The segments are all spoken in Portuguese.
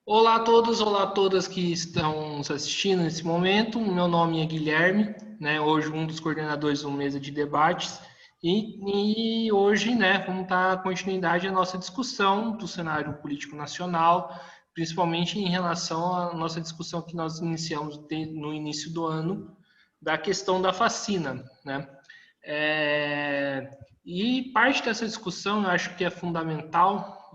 Olá a todos, olá a todas que estão nos assistindo nesse momento. Meu nome é Guilherme, né? Hoje um dos coordenadores do Mesa de Debates. E hoje, né, vamos dar continuidade à nossa discussão do cenário político nacional, principalmente em relação à nossa discussão que nós iniciamos no início do ano, da questão da vacina, né? E parte dessa discussão eu acho que é fundamental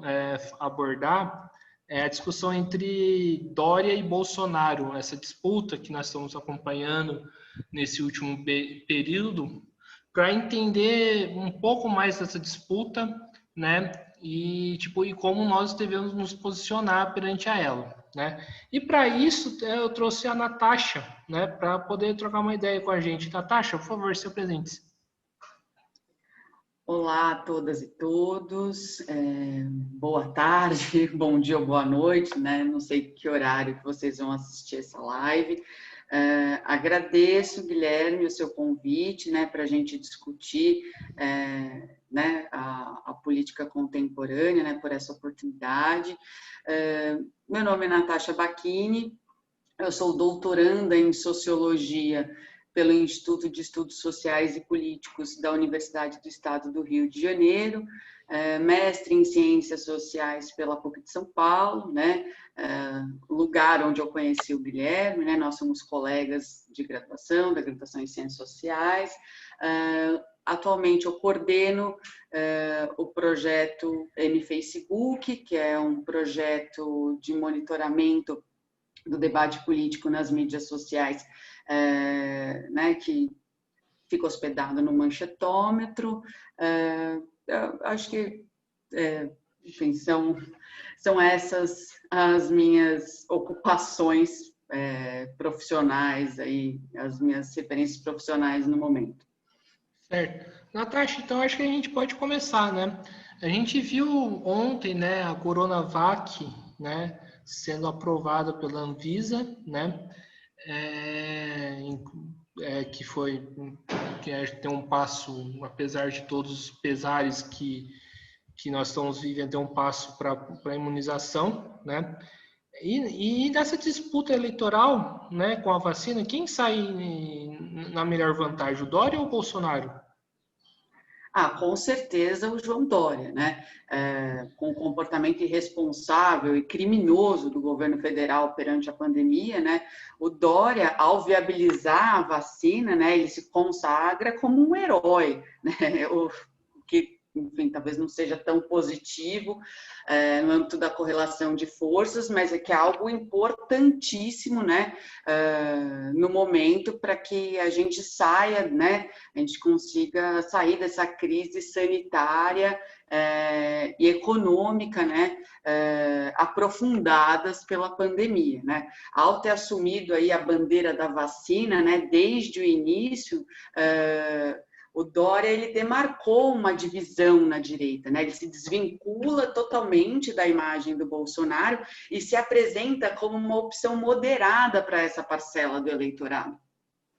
abordar a discussão entre Dória e Bolsonaro, essa disputa que nós estamos acompanhando nesse último período, para entender um pouco mais dessa disputa, né? E como nós devemos nos posicionar perante a ela, né? E para isso eu trouxe a Natasha, né? Para poder trocar uma ideia com a gente. Natasha, por favor, se apresente. Olá a todas e todos, boa tarde, bom dia ou boa noite, né? Não sei que horário que vocês vão assistir essa live. Agradeço, Guilherme, o seu convite, né, para a gente discutir né, a política contemporânea, né, por essa oportunidade. Meu nome é Natasha Bacchini, eu sou doutoranda em Sociologia pelo Instituto de Estudos Sociais e Políticos da Universidade do Estado do Rio de Janeiro, mestre em Ciências Sociais pela PUC de São Paulo, né, lugar onde eu conheci o Guilherme, né, nós somos colegas de graduação, da graduação em Ciências Sociais. Atualmente eu coordeno o projeto N-Facebook, que é um projeto de monitoramento do debate político nas mídias sociais, né, que fica hospedado no Manchetômetro. Acho que, enfim, são essas as minhas ocupações profissionais, aí, as minhas referências profissionais no momento. Certo. Natasha, então acho que a gente pode começar, né? A gente viu ontem, né, a Coronavac, né, sendo aprovada pela Anvisa, né, que foi que tem um passo, apesar de todos os pesares que nós estamos vivendo, tem um passo para a imunização, né? E nessa disputa eleitoral, né, com a vacina, quem sai na melhor vantagem, o Dória ou o Bolsonaro? Com certeza o João Dória, né? Com o comportamento irresponsável e criminoso do governo federal perante a pandemia, né? O Dória, ao viabilizar a vacina, né, ele se consagra como um herói, né? O que, enfim, talvez não seja tão positivo no âmbito da correlação de forças, mas é que é algo importantíssimo, né, no momento para que a gente saia, né, a gente consiga sair dessa crise sanitária e econômica, né, aprofundadas pela pandemia, né. Ao ter assumido aí a bandeira da vacina, né, desde o início, o Dória, ele demarcou uma divisão na direita, né? Ele se desvincula totalmente da imagem do Bolsonaro e se apresenta como uma opção moderada para essa parcela do eleitorado.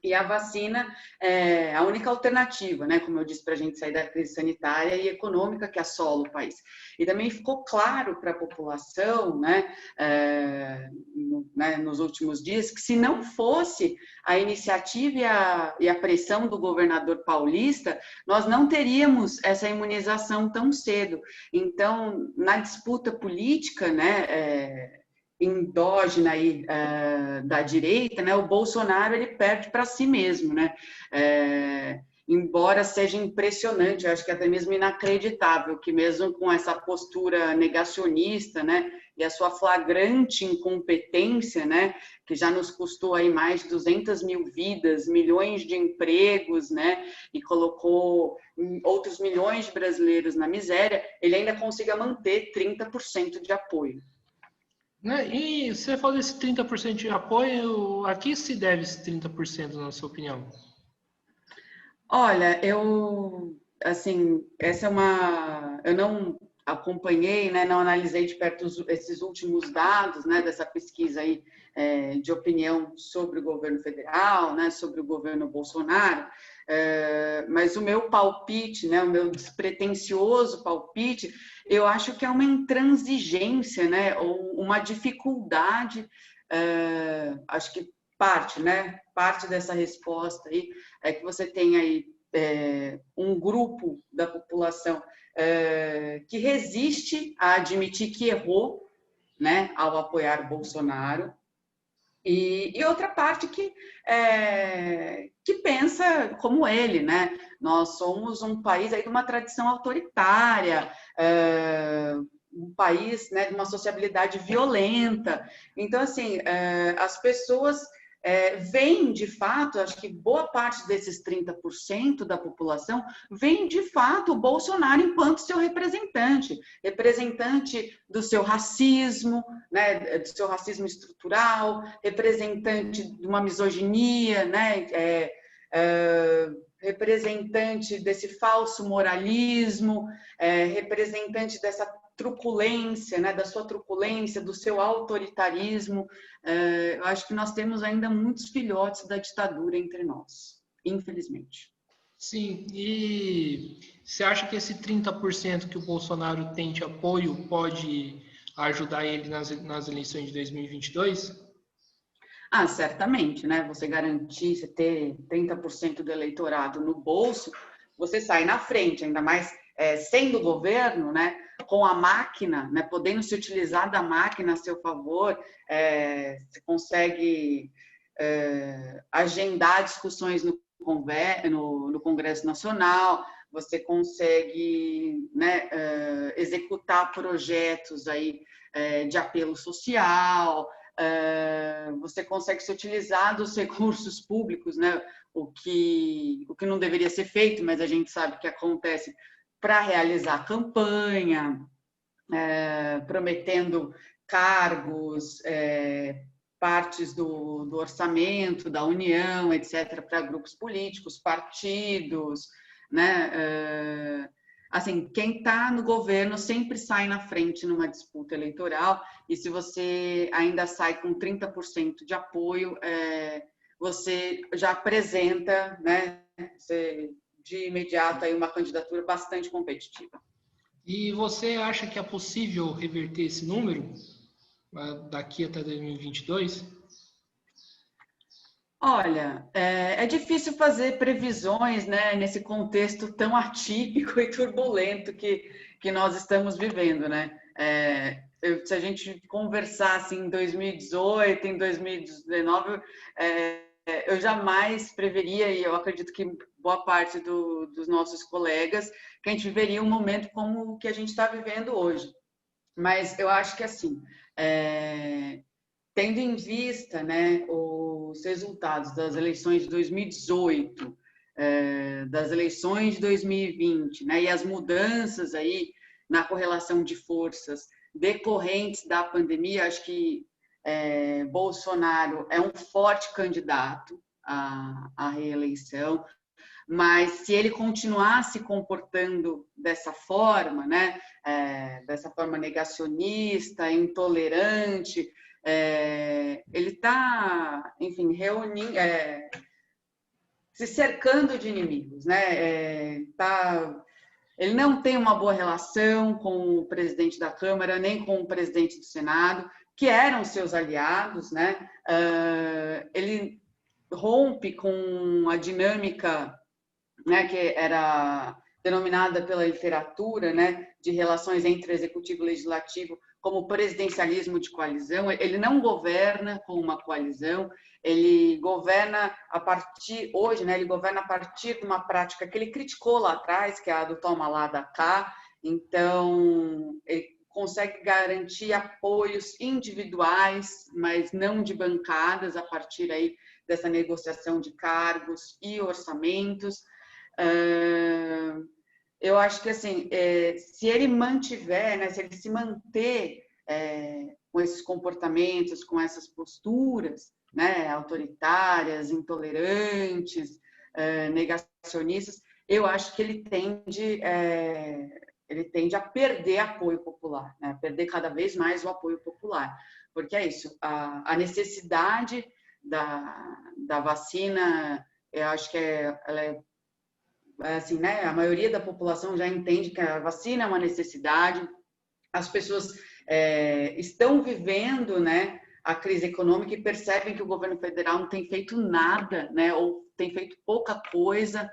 E a vacina é a única alternativa, né? Como eu disse, para a gente sair da crise sanitária e econômica que assola o país. E também ficou claro para a população, né, nos últimos dias, que se não fosse a iniciativa e a pressão do governador paulista, nós não teríamos essa imunização tão cedo. Então, na disputa política, né, endógena aí, da direita, né, o Bolsonaro ele perde para si mesmo, né? Embora seja impressionante, eu acho que até mesmo inacreditável, que mesmo com essa postura negacionista, né, e a sua flagrante incompetência, né, que já nos custou aí mais de 200 mil vidas, milhões de empregos, né, e colocou outros milhões de brasileiros na miséria, ele ainda consiga manter 30% de apoio. Né? E você falou desse 30% de apoio, a que se deve esse 30%, na sua opinião? Olha, assim, essa é eu não acompanhei, né, não analisei de perto esses últimos dados, né, dessa pesquisa aí de opinião sobre o governo federal, né, sobre o governo Bolsonaro, mas o meu palpite, né, o meu despretensioso palpite, eu acho que é uma intransigência, né, ou uma dificuldade, acho que parte, né, parte dessa resposta aí é que você tem aí um grupo da população que resiste a admitir que errou, né, ao apoiar Bolsonaro, e outra parte que pensa como ele, né? Nós somos um país aí de uma tradição autoritária, um país, né, de uma sociabilidade violenta. Então, assim, as pessoas veem, de fato, acho que boa parte desses 30% da população veem, de fato, o Bolsonaro enquanto seu representante do seu racismo, né, do seu racismo estrutural, representante de uma misoginia, né, representante desse falso moralismo, representante dessa truculência, né, da sua truculência, do seu autoritarismo. Eu acho que nós temos ainda muitos filhotes da ditadura entre nós, infelizmente. Sim, e você acha que esse 30% que o Bolsonaro tem de apoio pode ajudar ele nas eleições de 2022? Ah, certamente, né? Você garantir, você ter 30% do eleitorado no bolso, você sai na frente, ainda mais sendo governo, né? Com a máquina, né? Podendo se utilizar da máquina a seu favor, você consegue agendar discussões no Congresso Nacional, você consegue, né, executar projetos aí de apelo social, você consegue se utilizar dos recursos públicos, né? O que não deveria ser feito, mas a gente sabe que acontece, para realizar campanha, prometendo cargos, partes do orçamento da União, etc., para grupos políticos, partidos, né? Assim, quem está no governo sempre sai na frente numa disputa eleitoral, e se você ainda sai com 30% de apoio, você já apresenta, né, de imediato aí uma candidatura bastante competitiva. E você acha que é possível reverter esse número daqui até 2022? Olha, é difícil fazer previsões, né, nesse contexto tão atípico e turbulento que nós estamos vivendo, né? Se a gente conversasse em 2018, em 2019, eu jamais preveria, e eu acredito que boa parte dos nossos colegas, que a gente viveria um momento como o que a gente está vivendo hoje. Mas eu acho que, assim, tendo em vista, né, os resultados das eleições de 2018, das eleições de 2020, né, e as mudanças aí na correlação de forças decorrentes da pandemia, acho que Bolsonaro é um forte candidato à reeleição, mas se ele continuar se comportando dessa forma, né, dessa forma negacionista, intolerante, ele está, enfim, reunindo, se cercando de inimigos, né? Ele não tem uma boa relação com o presidente da Câmara, nem com o presidente do Senado, que eram seus aliados, né? Ele rompe com a dinâmica, né, que era denominada pela literatura, né, de relações entre executivo e legislativo como presidencialismo de coalizão. Ele não governa com uma coalizão, ele governa a partir, hoje, né, ele governa a partir de uma prática que ele criticou lá atrás, que é a do toma lá da cá. Então, ele consegue garantir apoios individuais, mas não de bancadas, a partir aí dessa negociação de cargos e orçamentos. Eu acho que, assim, se ele mantiver, né, se ele se manter com esses comportamentos, com essas posturas, né, autoritárias, intolerantes, negacionistas, eu acho que ele tende a perder apoio popular, né, a perder cada vez mais o apoio popular, porque é isso, a necessidade da vacina, eu acho que ela assim, né, a maioria da população já entende que a vacina é uma necessidade, as pessoas estão vivendo, né, a crise econômica e percebem que o governo federal não tem feito nada, né, ou tem feito pouca coisa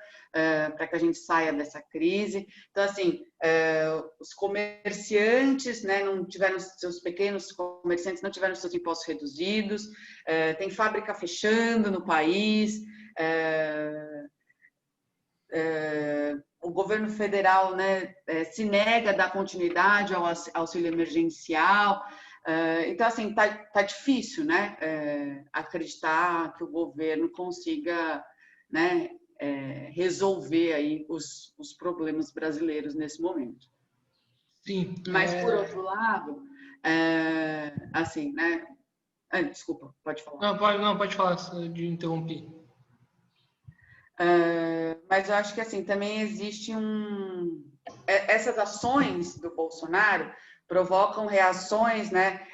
para que a gente saia dessa crise. Então, assim, os comerciantes, né, não tiveram, seus pequenos comerciantes não tiveram seus impostos reduzidos, tem fábrica fechando no país, o governo federal, né, se nega a dar continuidade ao auxílio emergencial. Então, assim, tá difícil, né, acreditar que o governo consiga, né, resolver aí os problemas brasileiros nesse momento. Sim. Mas, por outro lado, assim, né, desculpa, pode falar. Não, pode falar, de interromper. Mas eu acho que assim também existe essas ações do Bolsonaro provocam reações, né,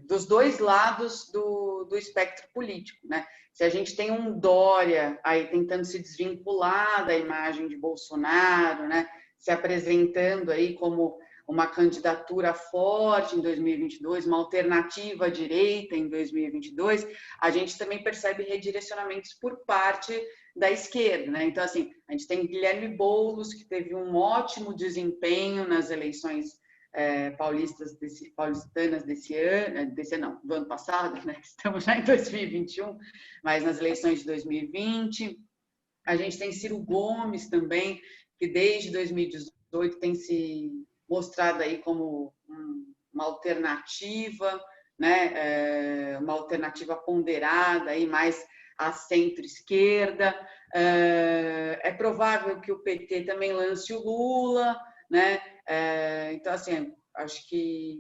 dos dois lados do espectro político, né? Se a gente tem um Dória aí tentando se desvincular da imagem de Bolsonaro, né, se apresentando aí como uma candidatura forte em 2022, uma alternativa à direita em 2022, a gente também percebe redirecionamentos por parte da esquerda, né? Então, assim, a gente tem Guilherme Boulos, que teve um ótimo desempenho nas eleições paulistanas desse ano, do ano passado, né? Estamos já em 2021, mas nas eleições de 2020. A gente tem Ciro Gomes também, que desde 2018 tem se mostrado aí como uma alternativa, né? Uma alternativa ponderada, aí mais à centro-esquerda. É provável que o PT também lance o Lula, né? Então, assim, acho que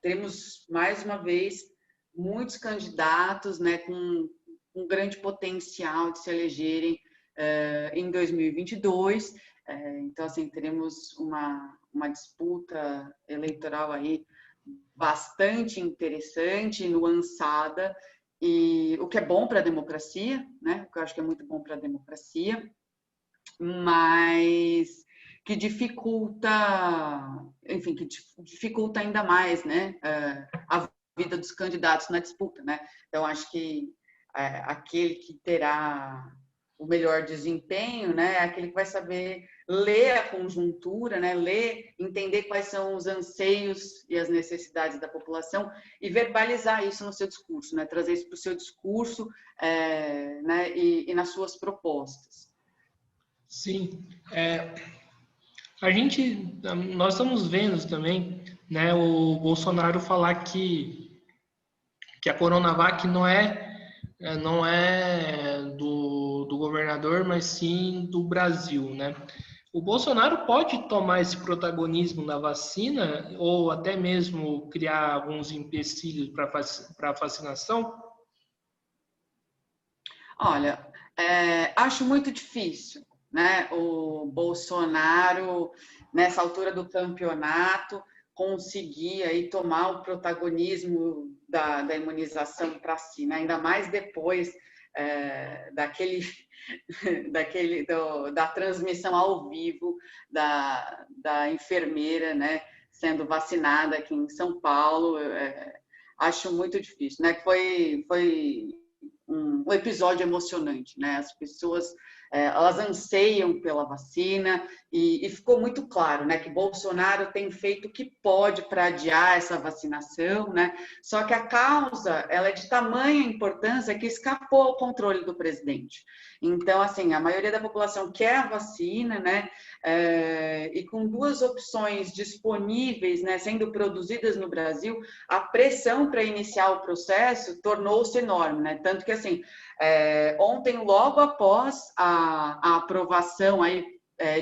temos, mais uma vez, muitos candidatos, né, com um grande potencial de se elegerem em 2022. Então, assim, teremos uma disputa eleitoral aí bastante interessante, nuançada, e o que é bom para a democracia, né? O que eu acho que é muito bom para a democracia, mas que dificulta, enfim, que dificulta ainda mais, né, a vida dos candidatos na disputa, né? Então, acho que aquele que terá o melhor desempenho, né, é aquele que vai saber ler a conjuntura, né, entender quais são os anseios e as necessidades da população e verbalizar isso no seu discurso, né, trazer isso para o seu discurso, né, e nas suas propostas. Sim, nós estamos vendo também, né, o Bolsonaro falar que a Coronavac não é do governador, mas sim do Brasil, né? O Bolsonaro pode tomar esse protagonismo na vacina ou até mesmo criar alguns empecilhos para a vacinação? Olha, acho muito difícil, né, o Bolsonaro, nessa altura do campeonato, conseguir aí tomar o protagonismo da imunização para si, né? Ainda mais depois da transmissão ao vivo da enfermeira, né, sendo vacinada aqui em São Paulo. Acho muito difícil, né? Foi um episódio emocionante, né? As pessoas elas anseiam pela vacina e ficou muito claro, né, que Bolsonaro tem feito o que pode para adiar essa vacinação, né? Só que a causa ela é de tamanha importância que escapou ao controle do presidente. Então, assim, a maioria da população quer a vacina, né? E com duas opções disponíveis, né, sendo produzidas no Brasil, a pressão para iniciar o processo tornou-se enorme, né? Tanto que, assim, ontem, logo após a aprovação aí,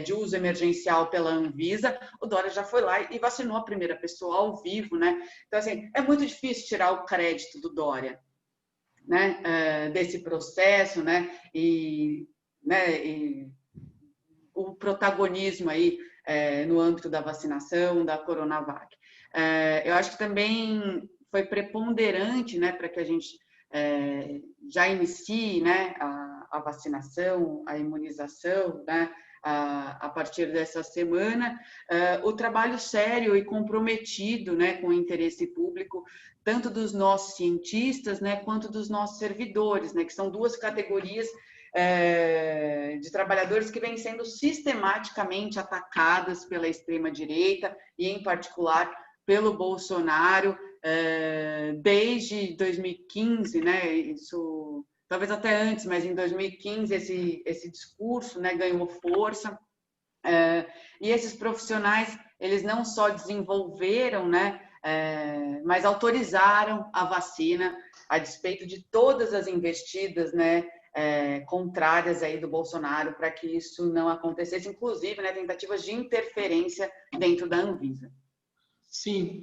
de uso emergencial pela Anvisa, o Dória já foi lá e vacinou a primeira pessoa ao vivo, né? Então, assim, é muito difícil tirar o crédito do Dória, né? Desse processo, né? E o protagonismo aí no âmbito da vacinação, da Coronavac. Eu acho que também foi preponderante, né, para que a gente já inicie, né, a vacinação, a imunização, né, a partir dessa semana, o trabalho sério e comprometido, né, com o interesse público, tanto dos nossos cientistas, né, quanto dos nossos servidores, né, que são duas categorias de trabalhadores que vêm sendo sistematicamente atacadas pela extrema-direita e, em particular, pelo Bolsonaro, desde 2015, né, isso talvez até antes, mas em 2015 esse discurso, né, ganhou força, e esses profissionais, eles não só desenvolveram, né, mas autorizaram a vacina, a despeito de todas as investidas, né, contrárias aí do Bolsonaro para que isso não acontecesse, inclusive, né, tentativas de interferência dentro da Anvisa. Sim,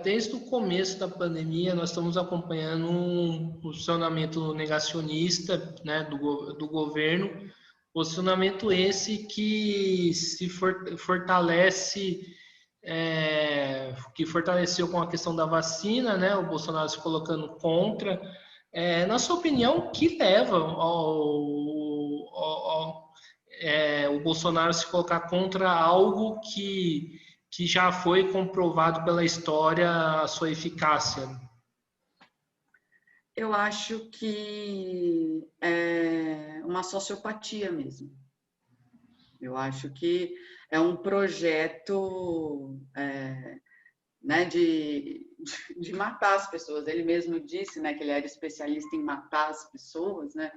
desde o começo da pandemia, nós estamos acompanhando um posicionamento negacionista, né, do governo, posicionamento esse que se fortalece, que fortaleceu com a questão da vacina, né, o Bolsonaro se colocando contra. Na sua opinião, o que leva o Bolsonaro se colocar contra algo que já foi comprovado pela história a sua eficácia? Eu acho que é uma sociopatia mesmo. Eu acho que é um projeto né, de matar as pessoas. Ele mesmo disse, né, que ele era especialista em matar as pessoas, né?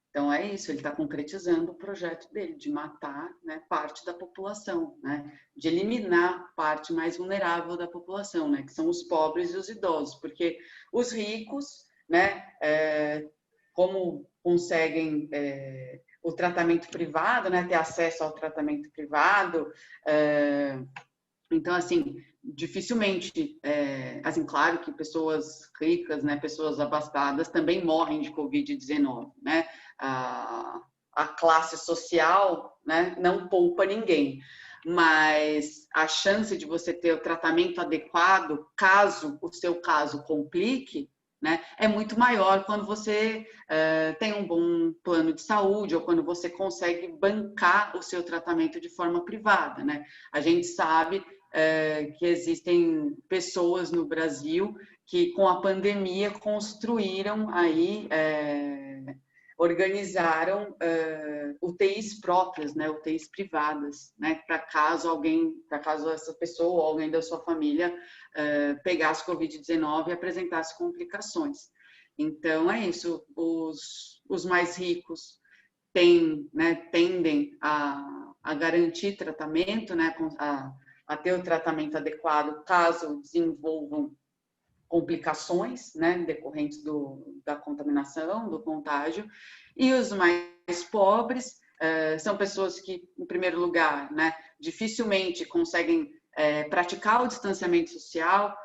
Então é isso, ele está concretizando o projeto dele de matar, né, parte da população, né, de eliminar parte mais vulnerável da população, né, que são os pobres e os idosos, porque os ricos, né, como conseguem o tratamento privado, né, ter acesso ao tratamento privado, então, assim, dificilmente, assim, claro que pessoas ricas, né, pessoas abastadas também morrem de Covid-19, né? A classe social, né, não poupa ninguém, mas a chance de você ter o tratamento adequado, caso o seu caso complique, né, é muito maior quando você tem um bom plano de saúde ou quando você consegue bancar o seu tratamento de forma privada, né? A gente sabe que existem pessoas no Brasil que, com a pandemia, construíram aí, organizaram UTIs próprias, né, UTIs privadas, né, para caso essa pessoa ou alguém da sua família pegasse Covid-19 e apresentasse complicações. Então, é isso, os mais ricos tendem a garantir tratamento, né, a ter o tratamento adequado caso desenvolvam complicações, né, decorrentes da contaminação, do contágio, e os mais pobres são pessoas que, em primeiro lugar, né, dificilmente conseguem praticar o distanciamento social.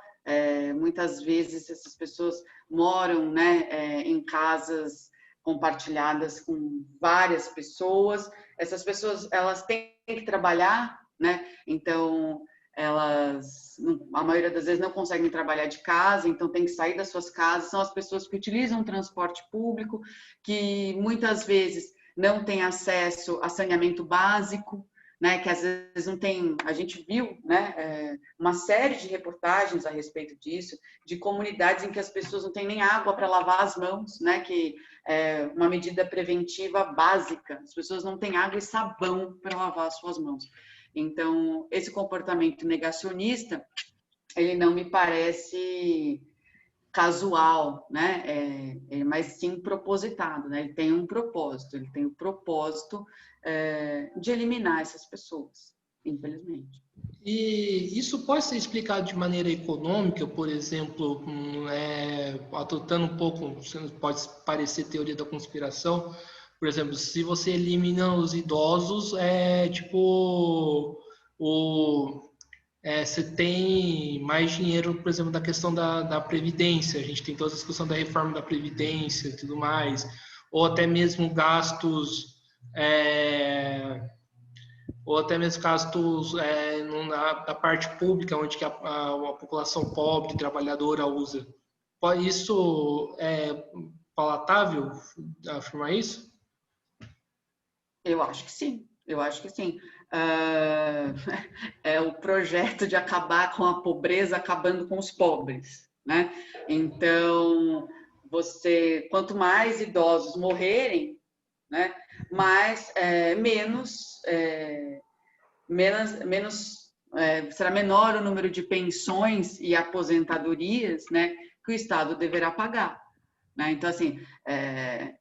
Muitas vezes essas pessoas moram, né, em casas compartilhadas com várias pessoas. Essas pessoas, elas têm que trabalhar, né? Então, elas, a maioria das vezes, não conseguem trabalhar de casa, então tem que sair das suas casas. São as pessoas que utilizam o transporte público, que muitas vezes não têm acesso a saneamento básico, né, que às vezes não tem. A gente viu, né, uma série de reportagens a respeito disso, de comunidades em que as pessoas não têm nem água para lavar as mãos, né, que é uma medida preventiva básica. As pessoas não têm água e sabão para lavar as suas mãos. Então, esse comportamento negacionista, ele não me parece casual, né? Mas sim propositado, né? Ele tem um propósito, ele tem o propósito de eliminar essas pessoas, infelizmente. E isso pode ser explicado de maneira econômica, por exemplo, adotando um pouco, pode parecer teoria da conspiração. Por exemplo, se você elimina os idosos, você tem mais dinheiro, por exemplo, da questão da Previdência. A gente tem toda a discussão da reforma da Previdência e tudo mais. Ou até mesmo gastos da parte pública, onde que a população pobre, trabalhadora usa. Isso palatável afirmar isso? Eu acho que sim, eu acho que sim. É o projeto de acabar com a pobreza acabando com os pobres, né? Então, quanto mais idosos morrerem, né, será menor o número de pensões e aposentadorias, né, que o Estado deverá pagar, né? Então, assim, é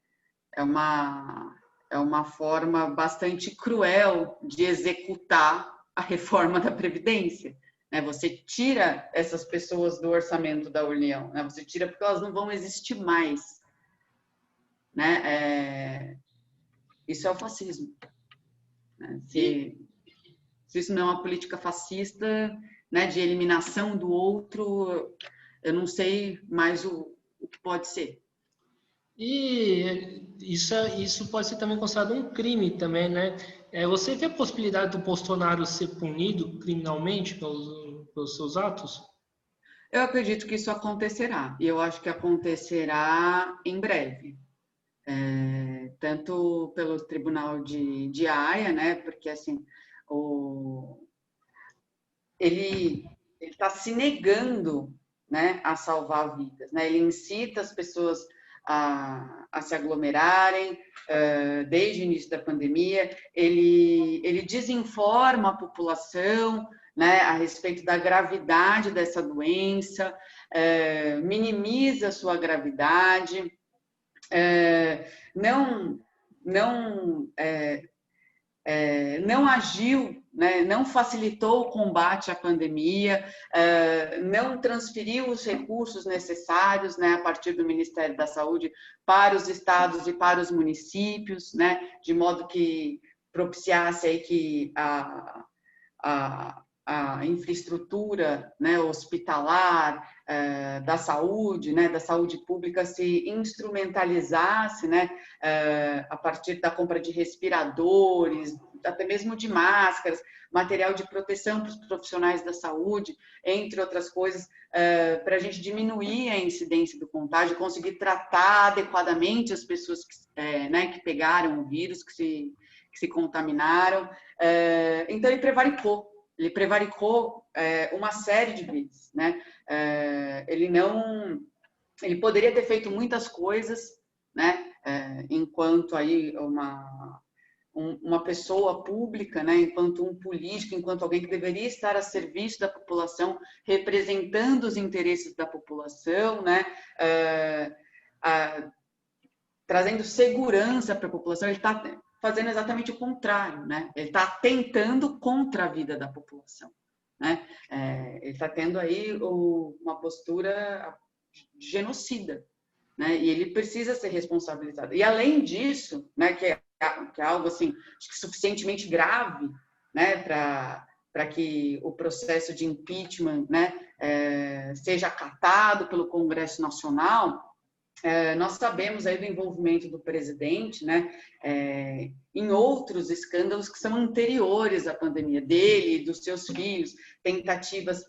uma forma bastante cruel de executar a reforma da Previdência, né? Você tira essas pessoas do orçamento da União, né? Você tira porque elas não vão existir mais, né? Isso é o fascismo, né? Se isso não é uma política fascista, né, de eliminação do outro, eu não sei mais o que pode ser. E isso pode ser também considerado um crime também, né? Você vê a possibilidade do Bolsonaro ser punido criminalmente pelos seus atos? Eu acredito que isso acontecerá, e eu acho que acontecerá em breve. Tanto pelo Tribunal de Haia, né? Porque assim, ele está se negando, né, a salvar vidas, né? Ele incita as pessoas a se aglomerarem desde o início da pandemia. Ele desinforma a população, né, a respeito da gravidade dessa doença, minimiza a sua gravidade, não não agiu, né, não facilitou o combate à pandemia, não transferiu os recursos necessários, né, a partir do Ministério da Saúde para os estados e para os municípios, né, de modo que propiciasse aí que a infraestrutura, né, hospitalar, da saúde pública se instrumentalizasse, né, a partir da compra de respiradores, até mesmo de máscaras, material de proteção para os profissionais da saúde, entre outras coisas, para a gente diminuir a incidência do contágio, conseguir tratar adequadamente as pessoas né, que pegaram o vírus, que se contaminaram. Então, ele prevaricou uma série de vezes, né? Ele poderia ter feito muitas coisas, né? Enquanto aí uma pessoa pública, né? Enquanto um político, enquanto alguém que deveria estar a serviço da população, representando os interesses da população, né? Trazendo segurança para a população. Ele está fazendo exatamente o contrário, né? Ele está atentando contra a vida da população, né? Ele está tendo aí uma postura genocida, né? E ele precisa ser responsabilizado. E além disso, né, que é algo assim, acho que suficientemente grave, né, para que o processo de impeachment, né, seja acatado pelo Congresso Nacional. Nós sabemos aí do envolvimento do presidente, né, em outros escândalos que são anteriores à pandemia, dele e dos seus filhos, tentativas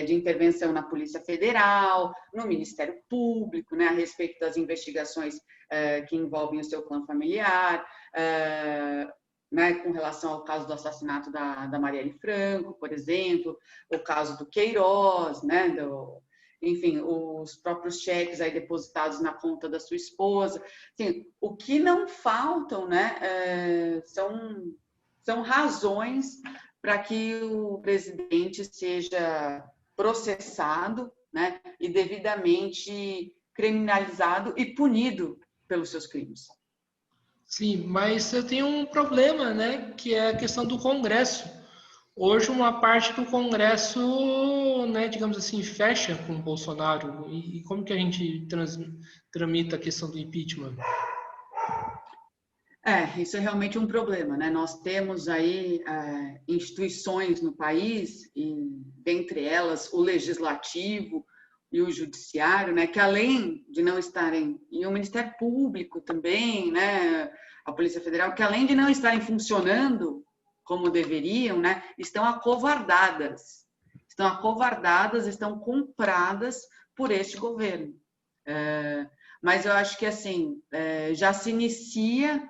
de intervenção na Polícia Federal, no Ministério Público, né, a respeito das investigações que envolvem o seu clã familiar, né, com relação ao caso do assassinato da Marielle Franco, por exemplo, o caso do Queiroz, né, enfim, os próprios cheques aí depositados na conta da sua esposa. Assim, o que não faltam, né, são razões para que o presidente seja processado, né, e devidamente criminalizado e punido pelos seus crimes. Sim, mas eu tenho um problema, né, que é a questão do Congresso. Hoje, uma parte do Congresso, né, digamos assim, fecha com o Bolsonaro. E como que a gente tramita a questão do impeachment? Isso é realmente um problema, né? Nós temos aí instituições no país, e dentre elas o legislativo e o judiciário, né? Que além de não estarem, e o Ministério Público também, né? A Polícia Federal, que além de não estarem funcionando como deveriam, né? Estão acovardadas, estão compradas por este governo. mas eu acho que assim já se inicia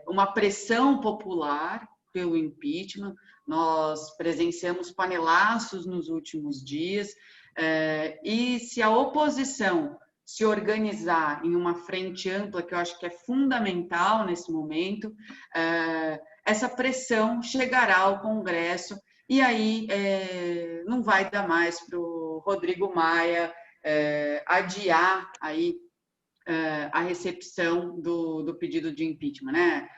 uma pressão popular pelo impeachment. Nós presenciamos panelaços nos últimos dias, e se a oposição se organizar em uma frente ampla, que eu acho que é fundamental nesse momento, essa pressão chegará ao Congresso, e aí não vai dar mais para o Rodrigo Maia adiar aí a recepção do pedido de impeachment, né?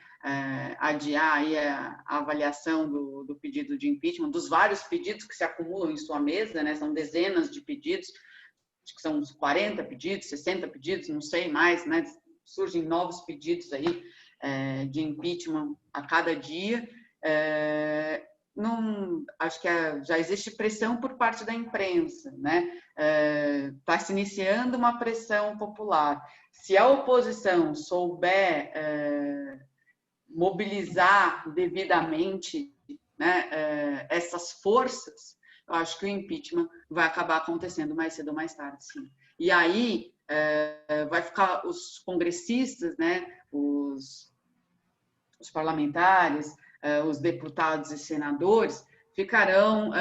Adiar aí a avaliação do pedido de impeachment, dos vários pedidos que se acumulam em sua mesa, né? São dezenas de pedidos, acho que são uns 40 pedidos, 60 pedidos, não sei mais, né? Surgem novos pedidos aí de impeachment a cada dia. Acho que já existe pressão por parte da imprensa, né? Está se iniciando uma pressão popular. Se a oposição souber mobilizar devidamente, né, essas forças, eu acho que o impeachment vai acabar acontecendo mais cedo ou mais tarde, sim. E aí vai ficar os congressistas, né, os parlamentares, os deputados e senadores ficarão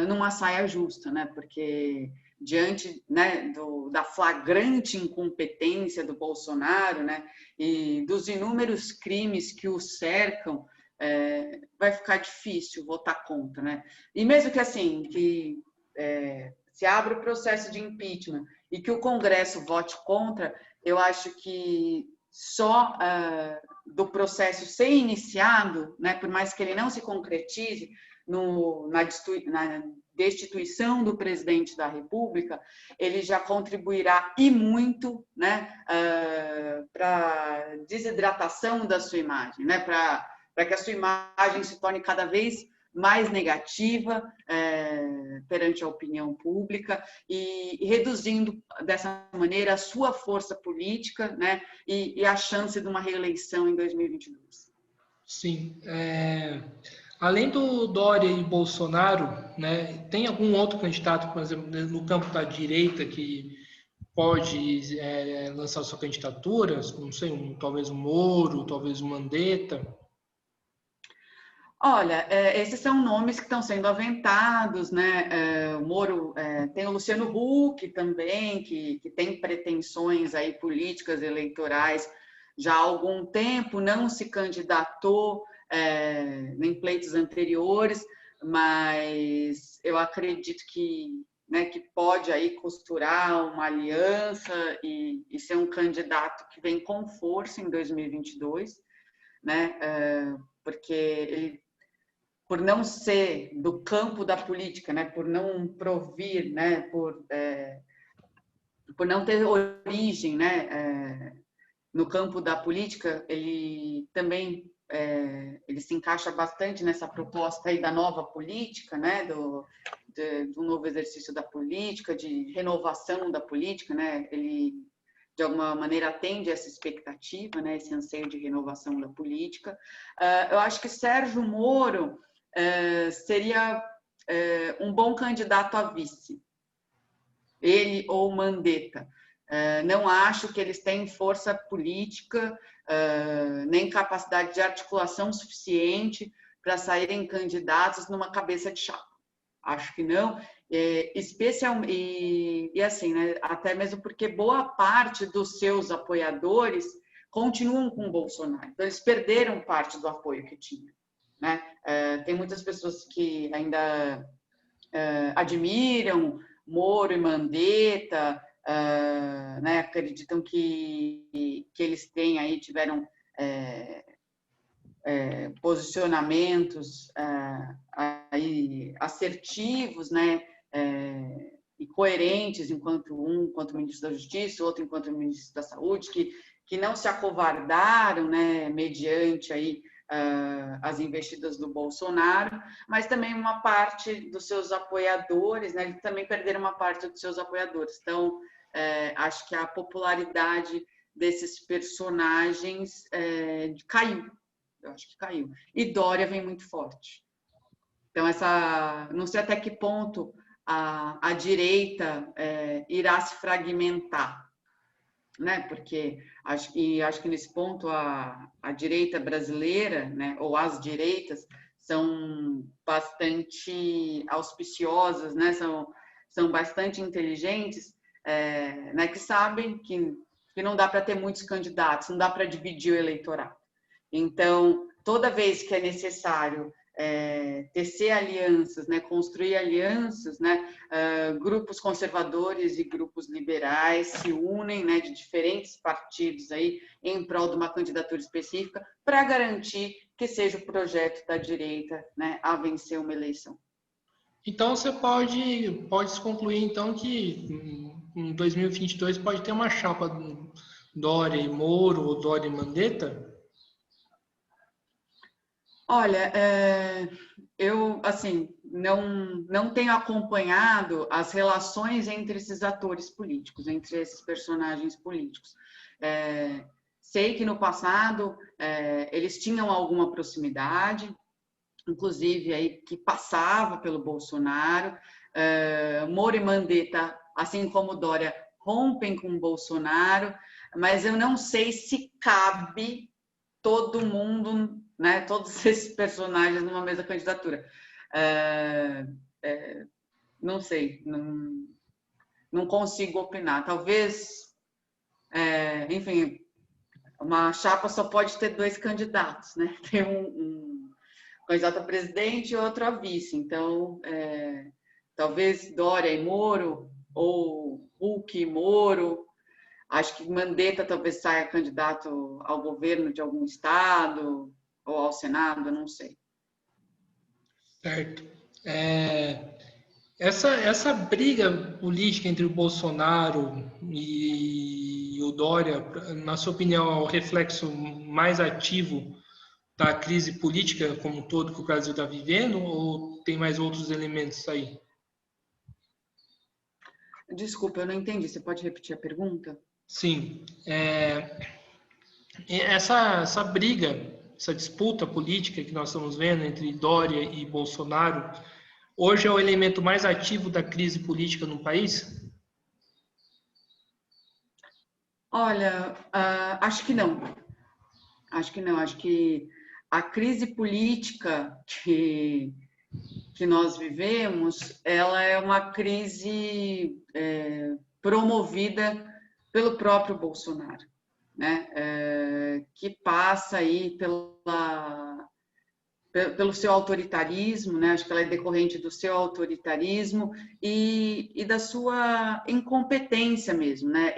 numa saia justa, né, porque diante, né, da flagrante incompetência do Bolsonaro, né, e dos inúmeros crimes que o cercam, vai ficar difícil votar contra, né? E mesmo que assim, que se abra o processo de impeachment e que o Congresso vote contra, eu acho que só do processo ser iniciado, né, por mais que ele não se concretize na destituição do presidente da República, ele já contribuirá e muito, né, para a desidratação da sua imagem, né, para que a sua imagem se torne cada vez mais negativa perante a opinião pública e reduzindo dessa maneira a sua força política, né, e a chance de uma reeleição em 2022. Sim. Além do Dória e Bolsonaro, né, tem algum outro candidato, por exemplo, no campo da direita que pode lançar sua candidatura? Não sei, talvez um Moro, talvez um Mandetta? Olha, esses são nomes que estão sendo aventados, né? O Moro, tem o Luciano Huck também, que tem pretensões aí políticas eleitorais já há algum tempo, não se candidatou em pleitos anteriores, mas eu acredito que, né, que pode aí costurar uma aliança e ser um candidato que vem com força em 2022, né? Porque ele, por não ser do campo da política, né, por não provir, né, por não ter origem, né, no campo da política, ele também ele se encaixa bastante nessa proposta aí da nova política, né, do novo exercício da política, de renovação da política, né, ele de alguma maneira atende essa expectativa, né, esse anseio de renovação da política. Eu acho que Sérgio Moro seria um bom candidato a vice, ele ou Mandetta. Não acho que eles têm força política, nem capacidade de articulação suficiente para saírem candidatos numa cabeça de chapa. Acho que não, especialmente, e assim, né, até mesmo porque boa parte dos seus apoiadores continuam com o Bolsonaro, então eles perderam parte do apoio que tinham, né? Tem muitas pessoas que ainda admiram Moro e Mandetta, né, acreditam que eles tiveram posicionamentos aí assertivos, né, e coerentes, enquanto ministro da Justiça, outro enquanto ministro da Saúde, que não se acovardaram, né, mediante aí as investidas do Bolsonaro, mas também uma parte dos seus apoiadores, né, eles também perderam uma parte dos seus apoiadores. Então, acho que a popularidade desses personagens caiu. Eu acho que caiu. E Dória vem muito forte. Então, não sei até que ponto a direita irá se fragmentar. né? Porque acho que nesse ponto a direita brasileira, né, ou as direitas, são bastante auspiciosas, né? São bastante inteligentes, né? Que sabem que não dá para ter muitos candidatos, não dá para dividir o eleitorado. Então, toda vez que é necessário tecer alianças, né, construir alianças, né, grupos conservadores e grupos liberais se unem, né, de diferentes partidos aí em prol de uma candidatura específica para garantir que seja o projeto da direita, né, a vencer uma eleição. Então você pode concluir então que em 2022 pode ter uma chapa Dória e Moro ou Dória e Mandetta? Olha, eu assim não tenho acompanhado as relações entre esses atores políticos, entre esses personagens políticos. Sei que no passado eles tinham alguma proximidade, inclusive aí que passava pelo Bolsonaro. Moro e Mandetta, assim como Dória, rompem com o Bolsonaro, mas eu não sei se cabe todo mundo, né, todos esses personagens numa mesma candidatura. Não sei, não consigo opinar. Talvez, enfim, uma chapa só pode ter 2 candidatos, né? Tem um candidato a presidente e outro a vice. Então, talvez Dória e Moro, ou Huck e Moro. Acho que Mandetta talvez saia candidato ao governo de algum estado ou ao Senado, não sei. Certo. Essa briga política entre o Bolsonaro e o Dória, na sua opinião, é o reflexo mais ativo da crise política como um todo que o Brasil está vivendo, ou tem mais outros elementos aí? Desculpa, eu não entendi. Você pode repetir a pergunta? Sim. Essa briga, essa disputa política que nós estamos vendo entre Dória e Bolsonaro, hoje é o elemento mais ativo da crise política no país? Olha, acho que não. Acho que não. Acho que a crise política que nós vivemos, ela é uma crise promovida pelo próprio Bolsonaro, né? Que passa aí pelo seu autoritarismo, né? Acho que ela é decorrente do seu autoritarismo e da sua incompetência mesmo, né?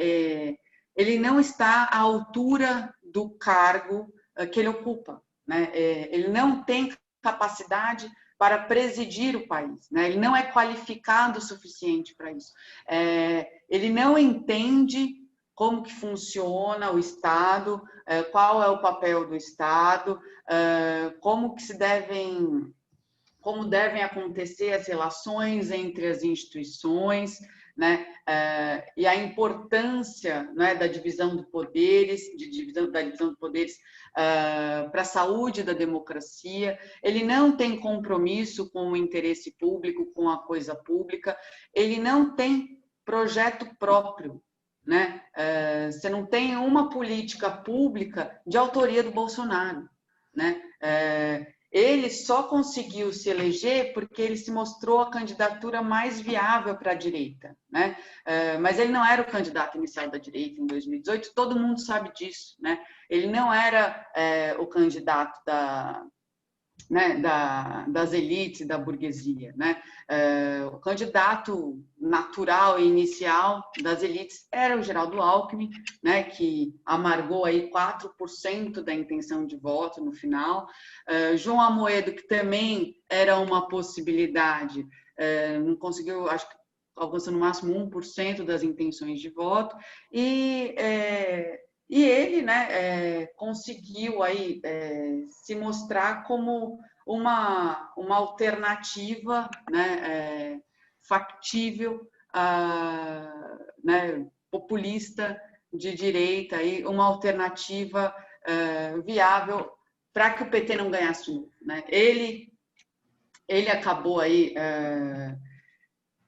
Ele não está à altura do cargo que ele ocupa, né? Ele não tem capacidade para presidir o país, né? Ele não é qualificado o suficiente para isso. Ele não entende como que funciona o Estado, qual é o papel do Estado, como devem acontecer as relações entre as instituições, né? E a importância, né, da divisão de poderes, da divisão de poderes para a saúde da democracia. Ele não tem compromisso com o interesse público, com a coisa pública. Ele não tem projeto próprio, né? Você não tem uma política pública de autoria do Bolsonaro, né? Ele só conseguiu se eleger porque ele se mostrou a candidatura mais viável para a direita, né? Mas ele não era o candidato inicial da direita em 2018, todo mundo sabe disso, né? Ele não era o candidato das elites, da burguesia, né? O candidato natural e inicial das elites era o Geraldo Alckmin, né? Que amargou aí 4% da intenção de voto no final. João Amoedo, que também era uma possibilidade, não conseguiu, acho que alcançou no máximo 1% das intenções de voto, e ele, né, conseguiu aí se mostrar como uma alternativa, né, factível, né, populista de direita, aí, uma alternativa viável para que o PT não ganhasse de novo, né? Ele acabou aí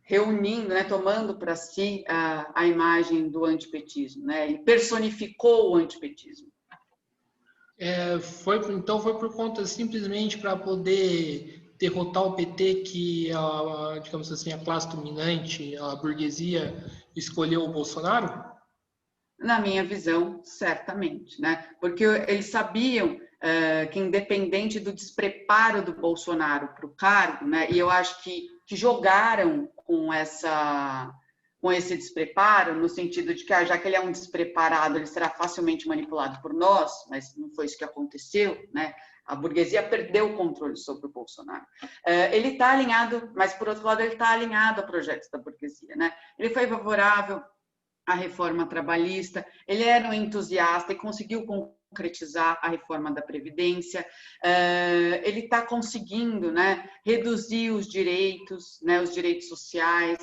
reunindo, né, tomando para si a imagem do antipetismo, né? Ele personificou o antipetismo. Então foi por conta simplesmente para poder derrotar o PT que, digamos assim, a classe dominante, a burguesia, escolheu o Bolsonaro? Na minha visão, certamente, né? Porque eles sabiam que, independente do despreparo do Bolsonaro para o cargo, né? E eu acho que jogaram com esse despreparo, no sentido de que, já que ele é um despreparado, ele será facilmente manipulado por nós, mas não foi isso que aconteceu, né? A burguesia perdeu o controle sobre o Bolsonaro. Ele está alinhado, mas, por outro lado, ele está alinhado a projetos da burguesia, né? Ele foi favorável à reforma trabalhista, ele era um entusiasta e conseguiu concretizar a reforma da Previdência, ele está conseguindo, né, reduzir os direitos sociais,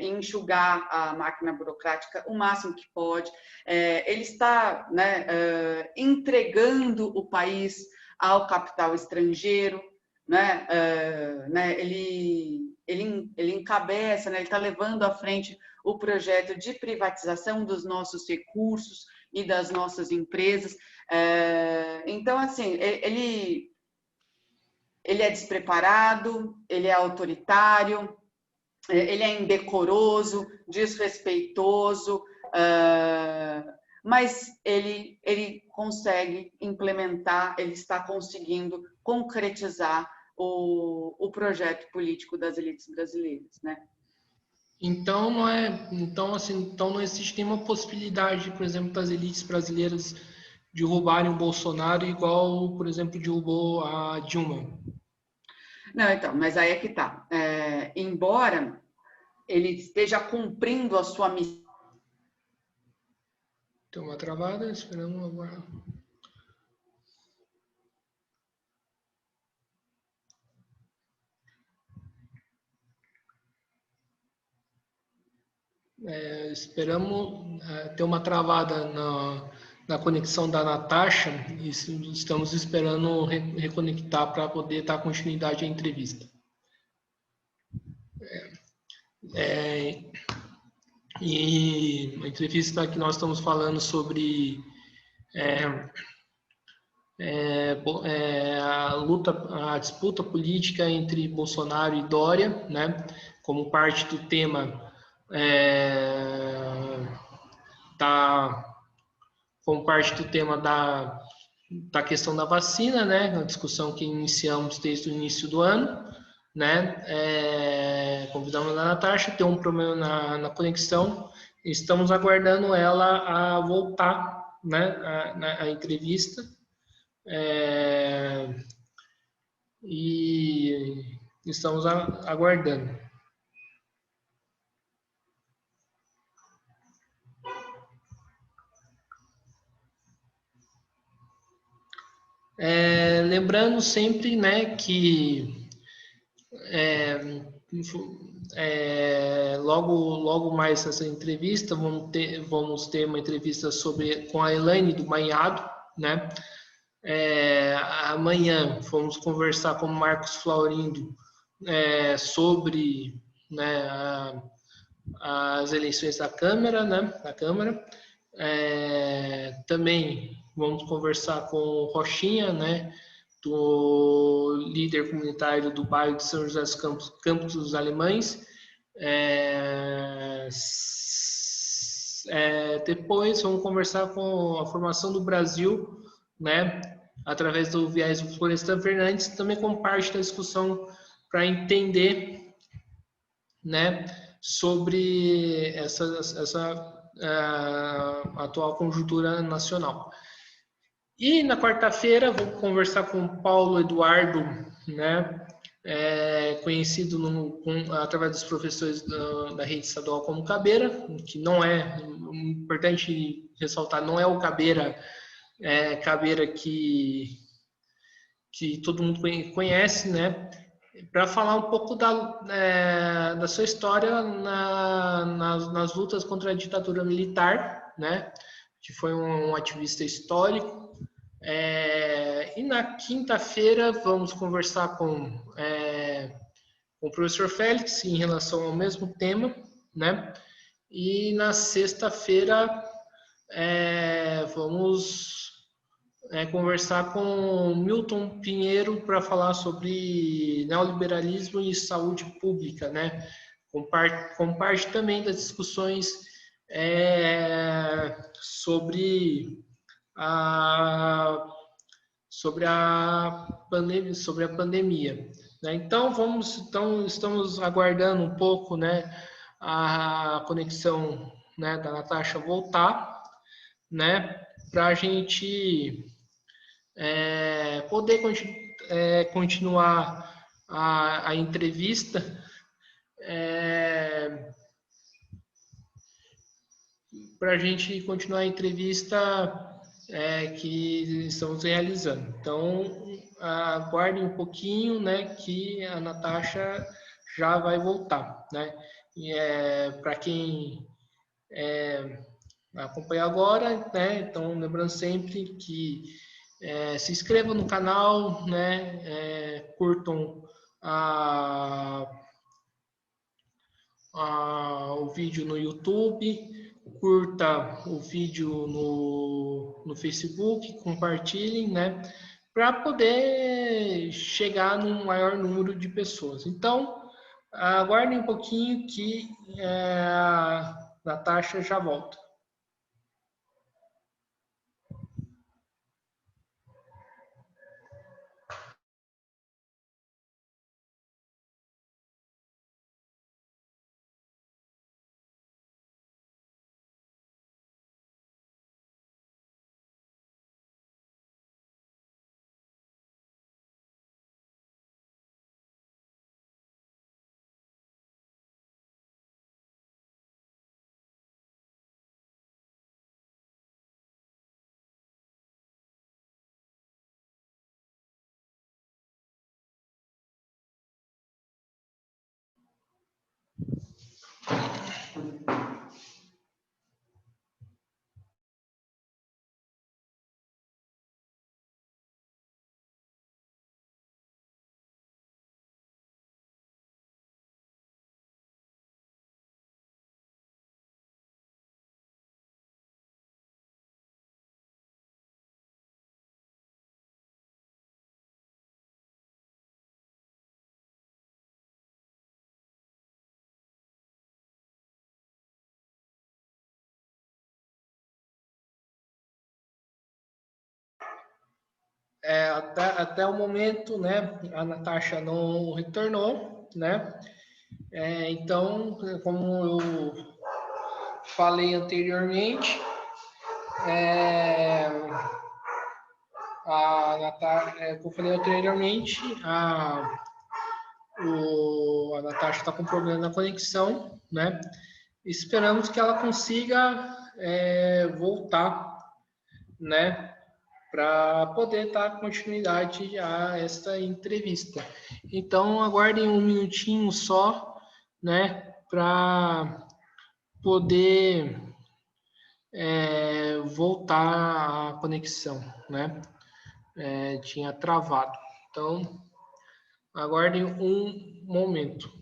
enxugar a máquina burocrática o máximo que pode, ele está, né, entregando o país ao capital estrangeiro, né, ele encabeça, né, ele está levando à frente o projeto de privatização dos nossos recursos e das nossas empresas. Então, assim, ele é despreparado, ele é autoritário, ele é indecoroso, desrespeitoso, mas ele consegue implementar, ele está conseguindo concretizar o projeto político das elites brasileiras, né? Então não existe nenhuma possibilidade, por exemplo, das elites brasileiras derrubarem o Bolsonaro igual, por exemplo, derrubou a Dilma. Não, então, mas aí é que tá. Embora ele esteja cumprindo a sua missão. Tem uma travada, esperamos agora. Esperamos ter uma travada na conexão da Natasha e estamos esperando reconectar para poder dar continuidade à entrevista. E a entrevista que nós estamos falando sobre a disputa política entre Bolsonaro e Dória, né, como parte do tema da questão da vacina, né, a discussão que iniciamos desde o início do ano, né, convidamos a Natasha, tem um problema na conexão, estamos aguardando ela a voltar, né, a entrevista, e estamos aguardando. Lembrando sempre, né, que logo mais essa entrevista vamos ter uma entrevista com a Elaine do Banhado, né? Amanhã vamos conversar com o Marcos Florindo sobre, né, as eleições da Câmara, né? Da Câmara. Também vamos conversar com o Rochinha, né? Do líder comunitário do bairro de São José dos Campos dos Alemães. Depois vamos conversar com a formação do Brasil, né, através do viés do Florestan Fernandes, também como parte da discussão para entender, né, sobre essa atual conjuntura nacional. E na quarta-feira vou conversar com o Paulo Eduardo, né, conhecido através dos professores da rede estadual como Cabeira, que não é, importante ressaltar, não é o Cabeira que todo mundo conhece, né, para falar um pouco da sua história nas lutas contra a ditadura militar, né, que foi um ativista histórico. E na quinta-feira vamos conversar com com o professor Félix em relação ao mesmo tema, né? E na sexta-feira vamos conversar com Milton Pinheiro para falar sobre neoliberalismo e saúde pública, né? Com parte também das discussões sobre a pandemia, né? Então estamos aguardando um pouco, né, a conexão, né, da Natasha voltar, né, para a gente poder continuar a entrevista. Para a gente continuar a entrevista que estamos realizando. Então, aguardem um pouquinho, né, que a Natasha já vai voltar, né? E para quem acompanha agora, né? Então, lembrando sempre que se inscrevam no canal, né? Curtam o vídeo no YouTube, curta o vídeo no Facebook, compartilhem, né? Para poder chegar num maior número de pessoas. Então, aguardem um pouquinho que a Natasha já volta. Até o momento, né, a Natasha não retornou, né? Então, como eu falei anteriormente, a Natasha está com problema na conexão, né? Esperamos que ela consiga voltar, né? Para poder dar continuidade a esta entrevista. Então, aguardem um minutinho só, né? Para poder voltar a conexão, né? Tinha travado. Então, aguardem um momento.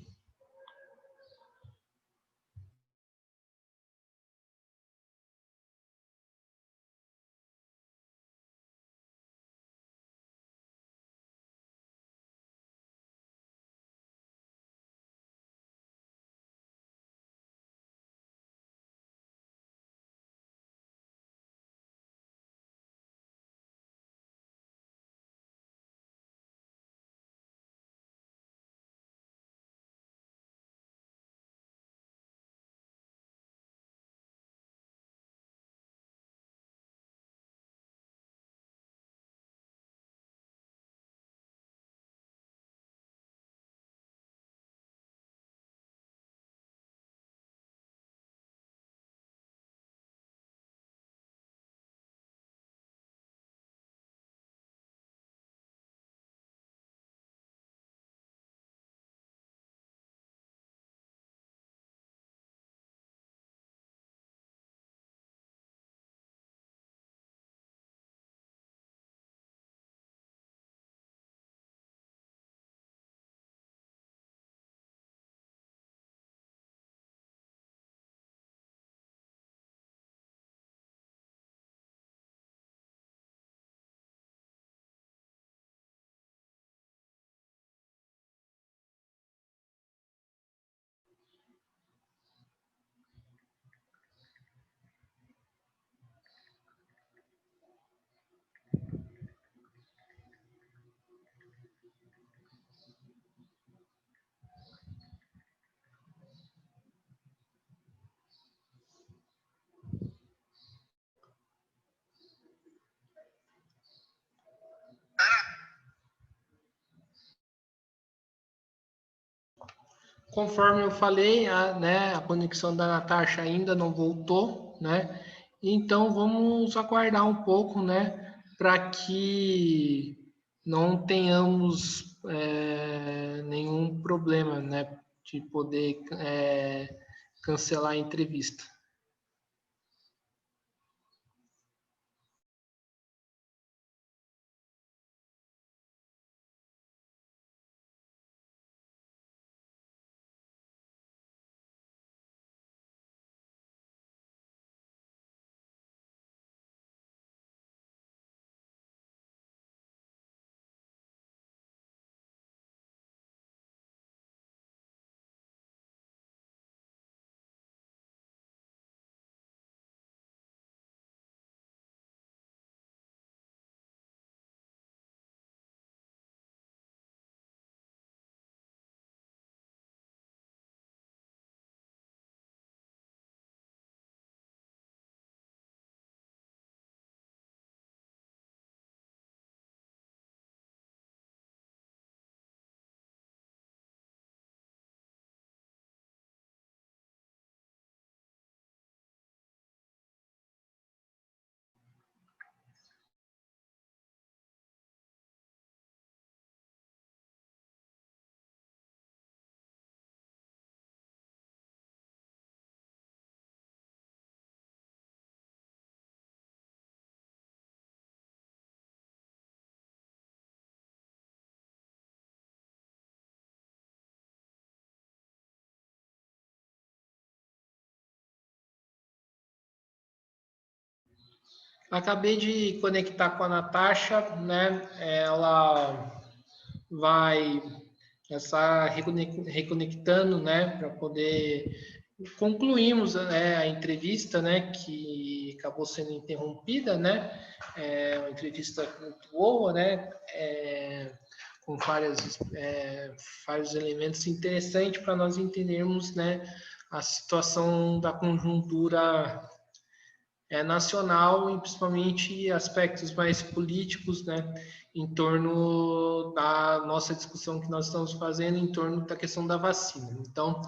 conforme eu falei, a conexão da Natasha ainda não voltou, né? Então vamos aguardar um pouco, né? Para que não tenhamos nenhum problema, né? De poder cancelar a entrevista. Acabei de conectar com a Natasha, né? Ela vai estar reconectando, né? Para poder concluirmos, né, a entrevista, né? Que acabou sendo interrompida, né? Uma entrevista muito boa, né? Com vários elementos interessantes para nós entendermos, né? A situação da conjuntura nacional e principalmente aspectos mais políticos, né, em torno da nossa discussão que nós estamos fazendo em torno da questão da vacina. Então,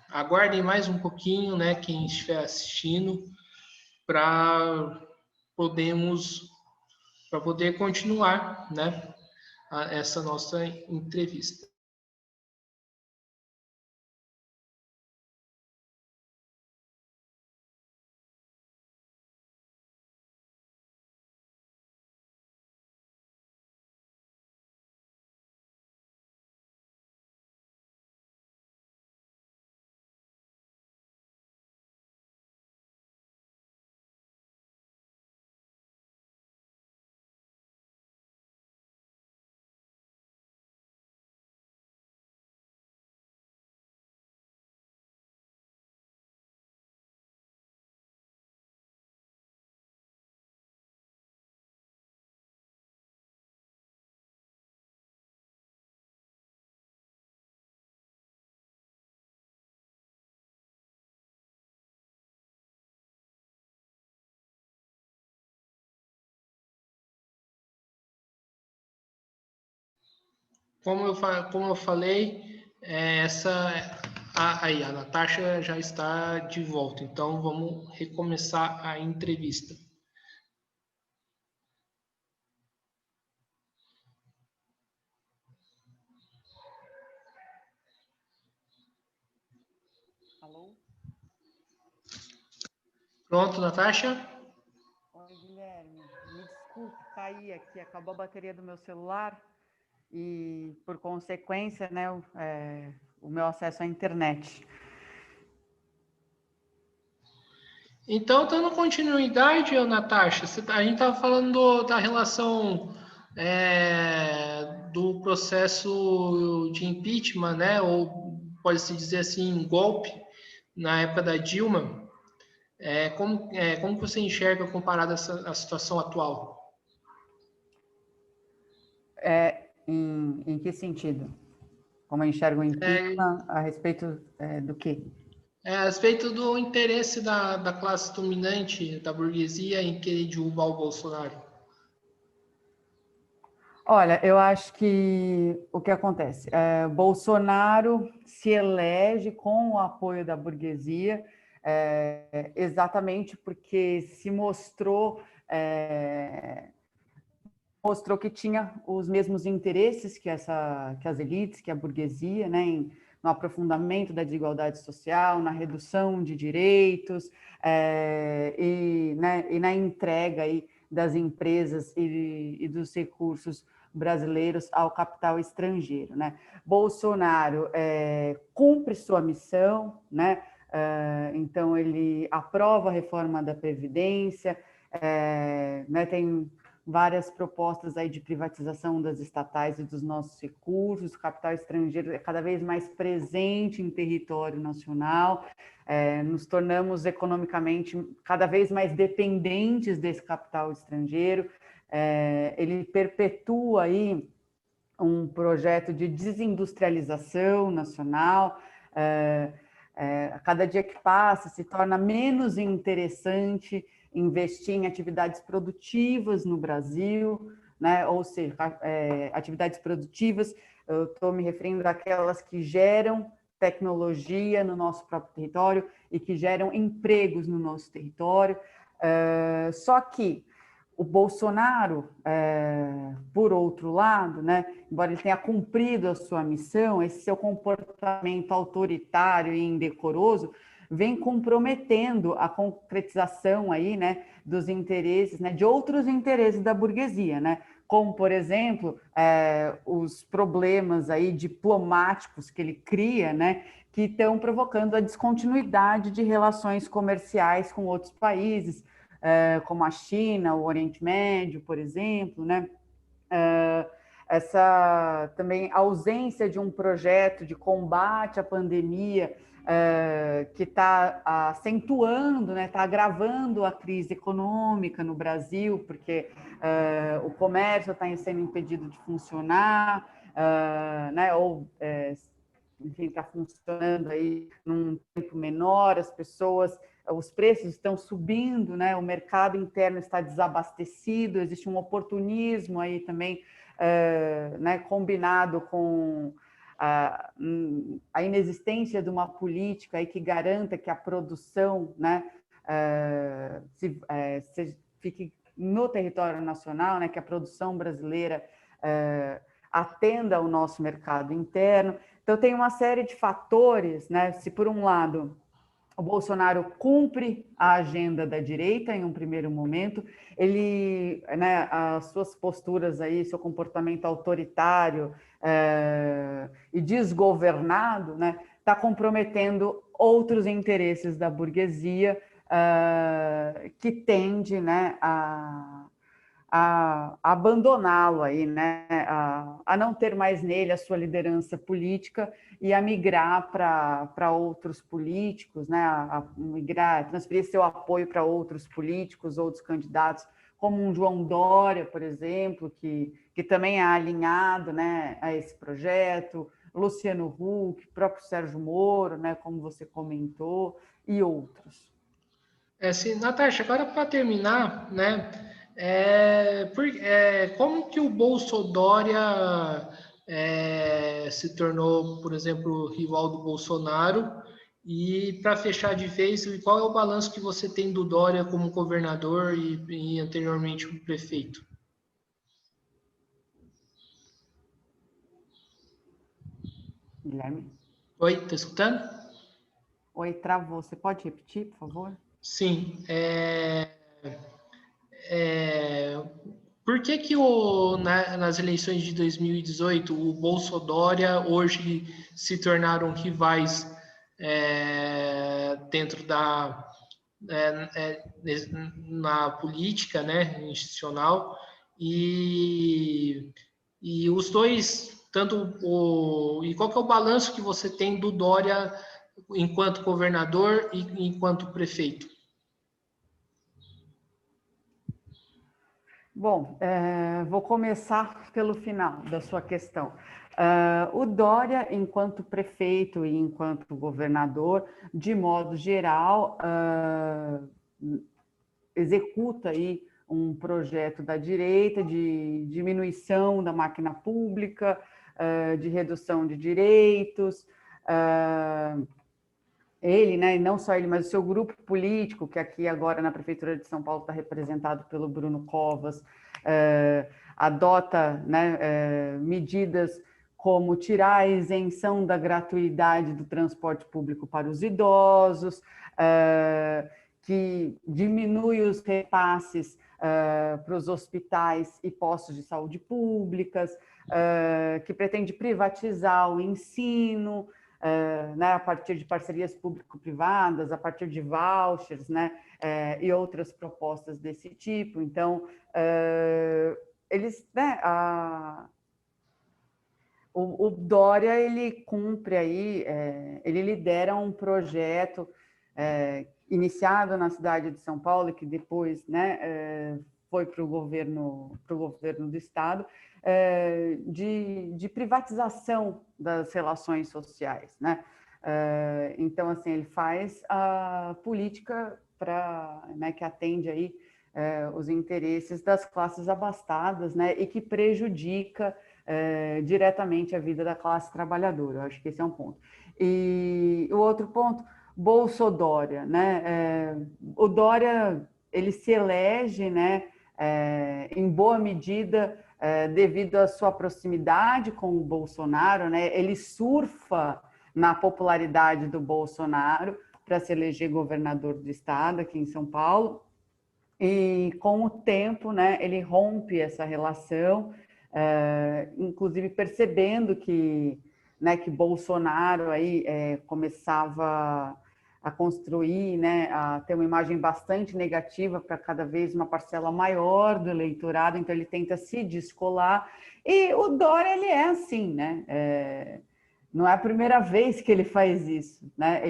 aguardem mais um pouquinho, né, quem estiver assistindo, para poder continuar, né, essa nossa entrevista. Como eu falei, a Natasha já está de volta, então vamos recomeçar a entrevista. Alô? Pronto, Natasha? Oi, Guilherme. Me desculpe, caí aqui, acabou a bateria do meu celular e, por consequência, né, o meu acesso à internet. Então, dando continuidade, Natasha, a gente estava falando da relação do processo de impeachment, né? Ou pode-se dizer assim, golpe na época da Dilma. Como você enxerga comparado a situação atual? Em que sentido? Como eu enxergo o impeachment a respeito do quê? A respeito do interesse da classe dominante, da burguesia, em querer derrubar o Bolsonaro. Olha, eu acho que o que acontece? Bolsonaro se elege com o apoio da burguesia, exatamente porque se mostrou que tinha os mesmos interesses que as elites, que a burguesia, né, no aprofundamento da desigualdade social, na redução de direitos, né, e na entrega aí das empresas e dos recursos brasileiros ao capital estrangeiro, né? Bolsonaro cumpre sua missão, né? Então ele aprova a reforma da Previdência, né? Tem várias propostas aí de privatização das estatais e dos nossos recursos, o capital estrangeiro é cada vez mais presente em território nacional, nos tornamos economicamente cada vez mais dependentes desse capital estrangeiro, ele perpetua aí um projeto de desindustrialização nacional, a cada dia que passa se torna menos interessante investir em atividades produtivas no Brasil, né? Ou seja, atividades produtivas, eu estou me referindo àquelas que geram tecnologia no nosso próprio território e que geram empregos no nosso território. Só que o Bolsonaro, por outro lado, né, embora ele tenha cumprido a sua missão, esse seu comportamento autoritário e indecoroso vem comprometendo a concretização aí, né, dos interesses, né, de outros interesses da burguesia, né, como, por exemplo, os problemas aí diplomáticos que ele cria, né, que estão provocando a descontinuidade de relações comerciais com outros países, como a China, o Oriente Médio, por exemplo, né? Essa também ausência de um projeto de combate à pandemia que está acentuando, né, está agravando a crise econômica no Brasil, porque o comércio está sendo impedido de funcionar, né, ou enfim, está funcionando aí num tempo menor, os preços estão subindo, né? O mercado interno está desabastecido, existe um oportunismo aí também, né, combinado com a inexistência de uma política aí que garanta que a produção, né, fique no território nacional, né, que a produção brasileira atenda ao nosso mercado interno. Então, tem uma série de fatores, né? Se, por um lado, o Bolsonaro cumpre a agenda da direita em um primeiro momento, ele, né, as suas posturas aí, seu comportamento autoritário e desgovernado, né, está comprometendo outros interesses da burguesia que tende, né, a abandoná-lo aí, né? A não ter mais nele a sua liderança política e a migrar para outros políticos, né? A migrar, transferir seu apoio para outros políticos, outros candidatos, como um João Dória, por exemplo, que também é alinhado, né, a esse projeto, Luciano Huck, próprio Sérgio Moro, né, como você comentou, e outros. Sim, Natasha, agora para terminar, né? Como que o Bolsodória se tornou, por exemplo, rival do Bolsonaro? E para fechar de vez, qual é o balanço que você tem do Dória como governador e anteriormente como prefeito? Guilherme? Oi, tá escutando? Oi, travou. Você pode repetir, por favor? Sim. Por que que nas eleições de 2018 o Bolsodória hoje se tornaram rivais dentro na política, né, institucional e os dois e qual que é o balanço que você tem do Dória enquanto governador e enquanto prefeito? Bom, vou começar pelo final da sua questão. O Dória, enquanto prefeito e enquanto governador, de modo geral, executa aí um projeto da direita de diminuição da máquina pública, de redução de direitos. Ele, né, e não só ele, mas o seu grupo político, que aqui agora na Prefeitura de São Paulo está representado pelo Bruno Covas, adota, né, medidas como tirar a isenção da gratuidade do transporte público para os idosos, que diminui os repasses para os hospitais e postos de saúde públicas, que pretende privatizar o ensino, né, a partir de parcerias público-privadas, a partir de vouchers, né, e outras propostas desse tipo. Então, eles, né, o Dória, ele cumpre aí, ele lidera um projeto iniciado na cidade de São Paulo, que depois, né, foi para o governo do estado, de privatização das relações sociais, né? Então, assim, ele faz a política né, que atende aí os interesses das classes abastadas, né, e que prejudica diretamente a vida da classe trabalhadora. Eu acho que esse é um ponto. E o outro ponto, Bolsodória, né? O Dória, ele se elege, né, em boa medida devido à sua proximidade com o Bolsonaro, né? Ele surfa na popularidade do Bolsonaro para se eleger governador do estado aqui em São Paulo, e com o tempo, né, ele rompe essa relação, inclusive percebendo que, né, que Bolsonaro aí começava a construir, né, a ter uma imagem bastante negativa para cada vez uma parcela maior do eleitorado, então ele tenta se descolar, e o Dória, ele é assim, né, não é a primeira vez que ele faz isso, né?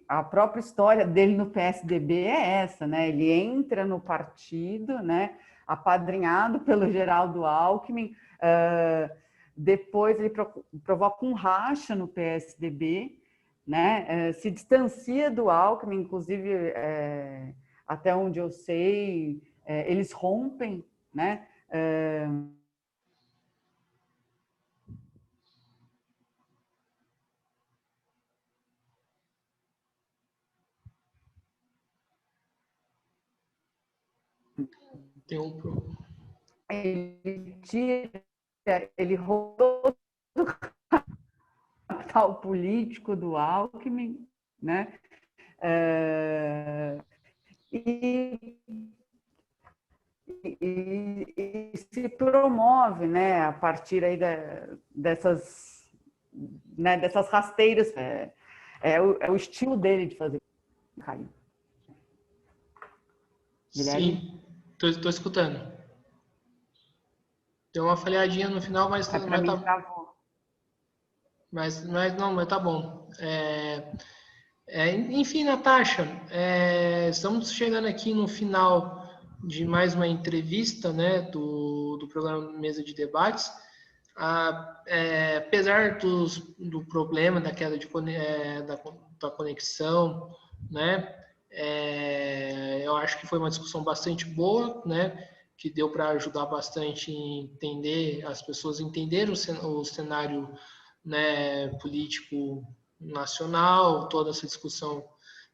A própria história dele no PSDB é essa, né? Ele entra no partido, né, apadrinhado pelo Geraldo Alckmin, depois ele provoca um racha no PSDB, né? Se distancia do Alckmin, inclusive, até onde eu sei, eles rompem, né? Tem um problema. Ele rodou do capital político do Alckmin, né? E se promove, né, a partir aí dessas, né, dessas rasteiras. É o estilo dele de fazer. Caio. Sim, estou escutando. Deu uma falhadinha no final, mas tá, mas tá bom. Enfim, Natasha, estamos chegando aqui no final de mais uma entrevista, né, do programa Mesa de Debates. Apesar do problema da queda da conexão, né, eu acho que foi uma discussão bastante boa, né, que deu para ajudar bastante em entender, as pessoas entenderem o cenário, né, político nacional, toda essa discussão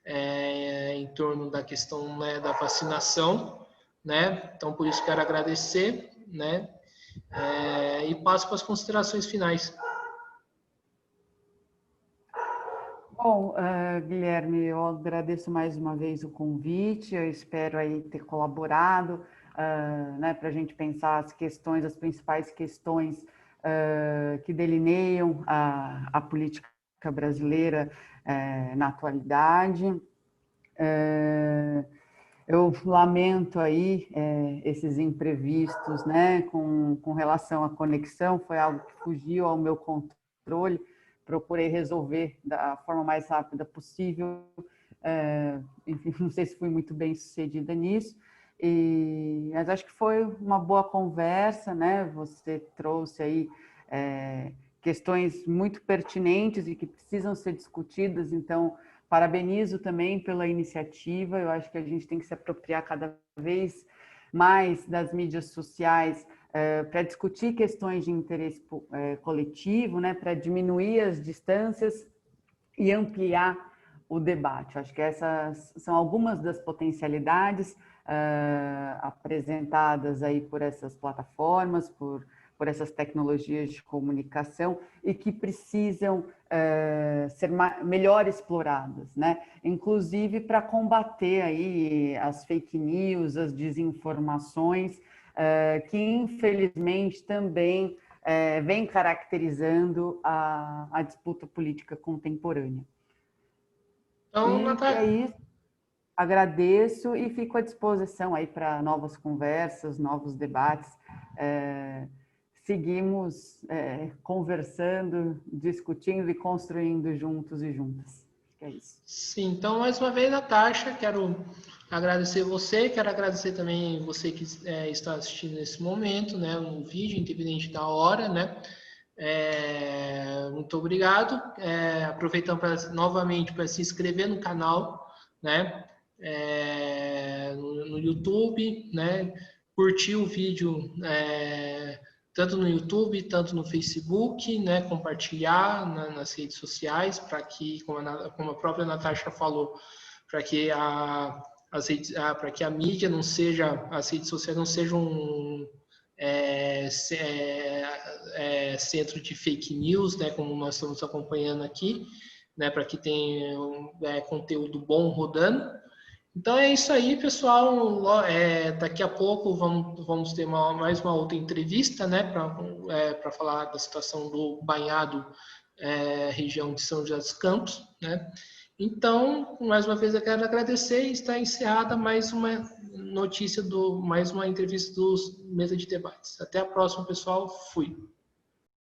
em torno da questão, né, da vacinação, né? Então, por isso quero agradecer, né? E passo para as considerações finais. Bom, Guilherme, eu agradeço mais uma vez o convite, eu espero aí ter colaborado, né, para a gente pensar as principais questões que delineiam a política brasileira na atualidade. Eu lamento aí esses imprevistos, né, com relação à conexão, foi algo que fugiu ao meu controle, procurei resolver da forma mais rápida possível, enfim, não sei se fui muito bem sucedida nisso, mas acho que foi uma boa conversa, né? Você trouxe aí questões muito pertinentes e que precisam ser discutidas, então parabenizo também pela iniciativa, eu acho que a gente tem que se apropriar cada vez mais das mídias sociais para discutir questões de interesse coletivo, né, para diminuir as distâncias e ampliar o debate. Acho que essas são algumas das potencialidades apresentadas aí por essas plataformas, por essas tecnologias de comunicação e que precisam ser melhor exploradas, né? Inclusive para combater aí as fake news, as desinformações, que infelizmente também vem caracterizando a disputa política contemporânea. Então, E Natália... é isso. Agradeço e fico à disposição aí para novas conversas, novos debates. Seguimos conversando, discutindo e construindo juntos e juntas. É isso. Sim, então, mais uma vez, Natasha, quero agradecer você, quero agradecer também você que está assistindo nesse momento, né, um vídeo, independente da hora, né? Muito obrigado. Aproveitando novamente para se inscrever no canal, né? No YouTube, né? Curtir o vídeo tanto no YouTube, tanto no Facebook, né? Compartilhar nas redes sociais para que, como a própria Natasha falou, para que para que a mídia não seja, as redes sociais não sejam centro de fake news, né? Como nós estamos acompanhando aqui, né? Para que tenha conteúdo bom rodando. Então é isso aí, pessoal. Daqui a pouco vamos ter mais uma outra entrevista, né, para falar da situação do banhado, região de São José dos Campos, né? Então, mais uma vez eu quero agradecer e está encerrada mais uma notícia mais uma entrevista dos Mesa de Debates. Até a próxima, pessoal. Fui.